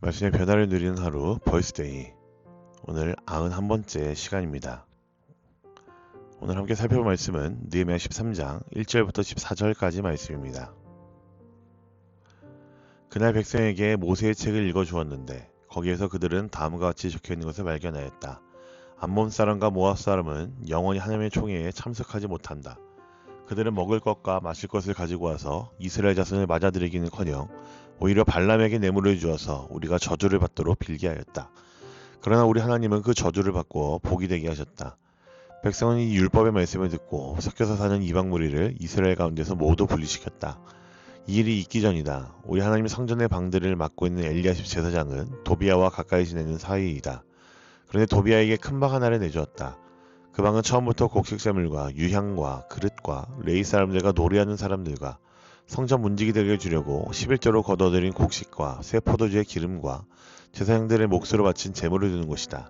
말씀의 변화를 누리는 하루 벌스데이. 오늘 91번째 시간입니다. 오늘 함께 살펴볼 말씀은 느헤미야 13장 1절부터 14절까지 말씀입니다. 그날 백성에게 모세의 책을 읽어주었는데 거기에서 그들은 다음과 같이 적혀있는 것을 발견하였다. 암몬 사람과 모압 사람은 영원히 하나님의 총회에 참석하지 못한다. 그들은 먹을 것과 마실 것을 가지고 와서 이스라엘 자손을 맞아들이기는커녕 오히려 발람에게 뇌물을 주어서 우리가 저주를 받도록 빌게 하였다. 그러나 우리 하나님은 그 저주를 바꾸어 복이 되게 하셨다. 백성은 이 율법의 말씀을 듣고 섞여서 사는 이방 무리를 이스라엘 가운데서 모두 분리시켰다. 이 일이 있기 전이다. 우리 하나님의 성전의 방들을 맡고 있는 엘리야십 제사장은 도비아와 가까이 지내는 사이이다. 그런데 도비아에게 큰 방 하나를 내주었다. 그 방은 처음부터 곡식재물과 유향과 그릇과 레위 사람들과 노래하는 사람들과 성전 문지기들에게 주려고 11조로 거둬들인 곡식과 새 포도주의 기름과 제사장들의 몫으로 바친 재물을 두는 곳이다.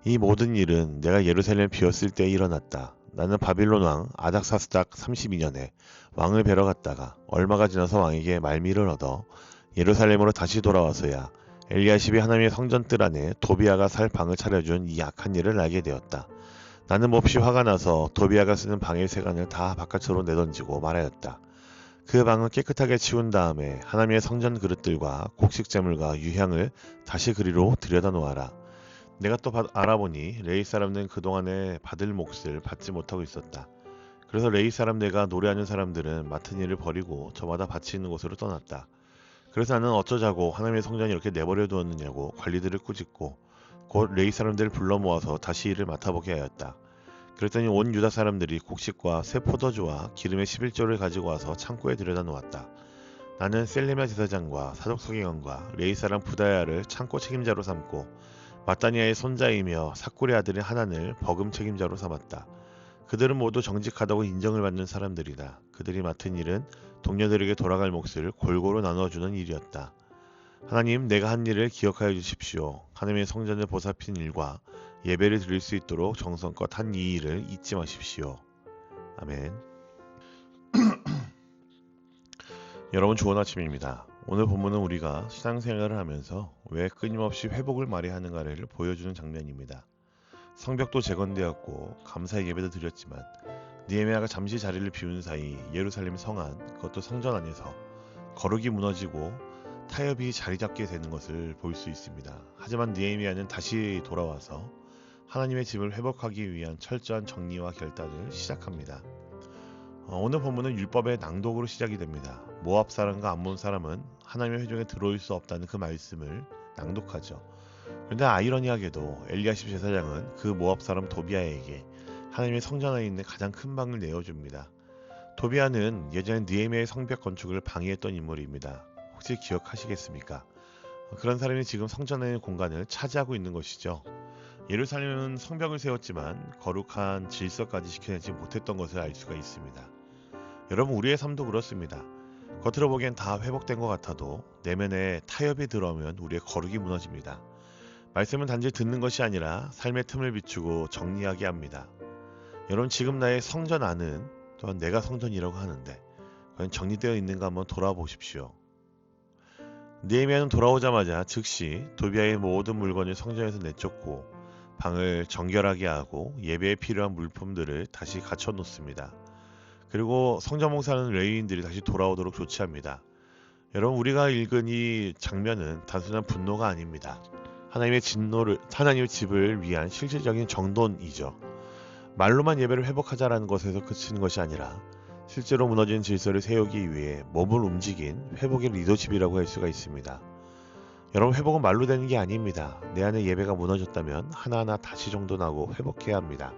이 모든 일은 내가 예루살렘을 비웠을 때에 일어났다. 나는 바빌론 왕 아닥사스닥 32년에 왕을 뵈러 갔다가 얼마가 지나서 왕에게 말미를 얻어 예루살렘으로 다시 돌아와서야 엘리야십이 하나님의 성전 뜰 안에 도비아가 살 방을 차려준 이 악한 일을 알게 되었다. 나는 몹시 화가 나서 도비아가 쓰는 방의 세간을 다 바깥으로 내던지고 말하였다. 그 방은 깨끗하게 치운 다음에 하나님의 성전 그릇들과 곡식재물과 유향을 다시 그리로 들여다 놓아라. 내가 또 알아보니 레위 사람들은 그동안에 받을 몫을 받지 못하고 있었다. 그래서 레위 사람들과 노래하는 사람들은 맡은 일을 버리고 저마다 밭이 있는 곳으로 떠났다. 그래서 나는 어쩌자고 하나님의 성전이 이렇게 내버려 두었느냐고 관리들을 꾸짖고 곧 레위 사람들을 불러 모아서 다시 일을 맡아보게 하였다. 그랬더니 온 유다 사람들이 곡식과 새 포도주와 기름의 11조를 가지고 와서 창고에 들여다 놓았다. 나는 셀레미야 제사장과 사독 서기관과 레위 사람 부다야를 창고 책임자로 삼고 마따니아의 손자이며 삭굴의 아들인 하난을 버금 책임자로 삼았다. 그들은 모두 정직하다고 인정을 받는 사람들이다. 그들이 맡은 일은 동료들에게 돌아갈 몫을 골고루 나눠주는 일이었다. 하나님, 내가 한 일을 기억하여 주십시오. 하나님의 성전을 보살핀 일과 예배를 드릴 수 있도록 정성껏 한 이 일을 잊지 마십시오. 아멘. 여러분, 좋은 아침입니다. 오늘 본문은 우리가 신앙생활을 하면서 왜 끊임없이 회복을 말해야 하는가를 보여주는 장면입니다. 성벽도 재건되었고 감사의 예배도 드렸지만 느헤미야가 잠시 자리를 비운 사이 예루살렘 성안, 그것도 성전 안에서 거룩이 무너지고 타협이 자리 잡게 되는 것을 볼 수 있습니다. 하지만 느헤미야는 다시 돌아와서 하나님의 집을 회복하기 위한 철저한 정리와 결단을 시작합니다. 오늘 본문은 율법의 낭독으로 시작이 됩니다. 모압 사람과 암몬 사람은 하나님의 회중에 들어올 수 없다는 그 말씀을 낭독하죠. 그런데 아이러니하게도 엘리야십 제사장은 그 모압 사람 도비아에게 하나님의 성전 안에 있는 가장 큰 방을 내어줍니다. 도비아는 예전에 느헤미야의 성벽 건축을 방해했던 인물입니다. 혹시 기억하시겠습니까? 그런 사람이 지금 성전 안의 공간을 차지하고 있는 것이죠. 예루살렘은 성벽을 세웠지만 거룩한 질서까지 지켜내지 못했던 것을 알 수가 있습니다. 여러분, 우리의 삶도 그렇습니다. 겉으로 보기엔 다 회복된 것 같아도 내면에 타협이 들어오면 우리의 거룩이 무너집니다. 말씀은 단지 듣는 것이 아니라 삶의 틈을 비추고 정리하게 합니다. 여러분, 지금 나의 성전 안은 또한 내가 성전이라고 하는데 과연 정리되어 있는가 한번 돌아보십시오. 느헤미야는 돌아오자마자 즉시 도비아의 모든 물건을 성전에서 내쫓고 방을 정결하게 하고 예배에 필요한 물품들을 다시 갖춰 놓습니다. 그리고 성전 봉사하는 레위인들이 다시 돌아오도록 조치합니다. 여러분, 우리가 읽은 이 장면은 단순한 분노가 아닙니다. 하나님의 집을 위한 실질적인 정돈이죠. 말로만 예배를 회복하자라는 것에서 그치는 것이 아니라 실제로 무너진 질서를 세우기 위해 몸을 움직인 회복의 리더십이라고 할 수가 있습니다. 여러분, 회복은 말로 되는 게 아닙니다. 내 안에 예배가 무너졌다면 하나하나 다시 정돈하고 회복해야 합니다.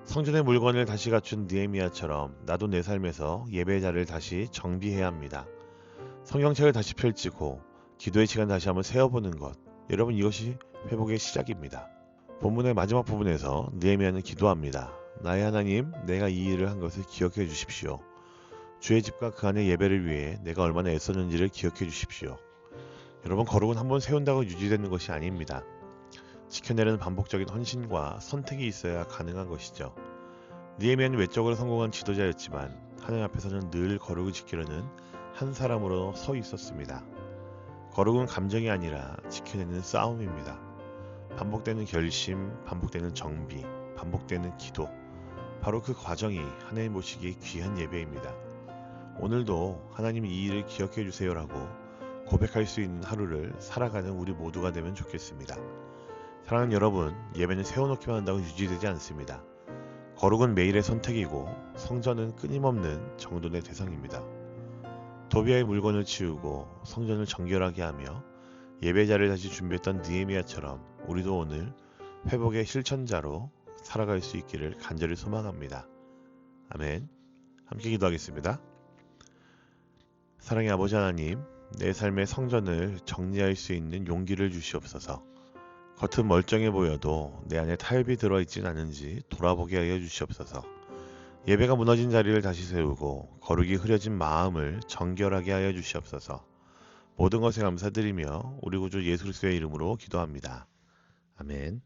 성전의 물건을 다시 갖춘 느헤미야처럼 나도 내 삶에서 예배의 자리를 다시 정비해야 합니다. 성경책을 다시 펼치고 기도의 시간 다시 한번 세워보는 것, 여러분, 이것이 회복의 시작입니다. 본문의 마지막 부분에서 느헤미야는 기도합니다. 나의 하나님, 내가 이 일을 한 것을 기억해 주십시오. 주의 집과 그 안의 예배를 위해 내가 얼마나 애썼는지를 기억해 주십시오. 여러분, 거룩은 한번 세운다고 유지되는 것이 아닙니다. 지켜내는 반복적인 헌신과 선택이 있어야 가능한 것이죠. 느헤미야는 외적으로 성공한 지도자였지만 하나님 앞에서는 늘 거룩을 지키려는 한 사람으로 서 있었습니다. 거룩은 감정이 아니라 지켜내는 싸움입니다. 반복되는 결심, 반복되는 정비, 반복되는 기도. 바로 그 과정이 하나님 보시기에 귀한 예배입니다. 오늘도 하나님 이 일을 기억해 주세요라고 고백할 수 있는 하루를 살아가는 우리 모두가 되면 좋겠습니다. 사랑하는 여러분, 예배는 세워놓기만 한다고 유지되지 않습니다. 거룩은 매일의 선택이고 성전은 끊임없는 정돈의 대상입니다. 도비아의 물건을 치우고 성전을 정결하게 하며 예배자를 다시 준비했던 느헤미야처럼 우리도 오늘 회복의 실천자로 살아갈 수 있기를 간절히 소망합니다. 아멘. 함께 기도하겠습니다. 사랑의 아버지 하나님, 내 삶의 성전을 정리할 수 있는 용기를 주시옵소서. 겉은 멀쩡해 보여도 내 안에 타협이 들어있진 않은지 돌아보게 하여 주시옵소서. 예배가 무너진 자리를 다시 세우고 거룩이 흐려진 마음을 정결하게 하여 주시옵소서. 모든 것에 감사드리며 우리 구주 예수 그리스도의 이름으로 기도합니다. 아멘.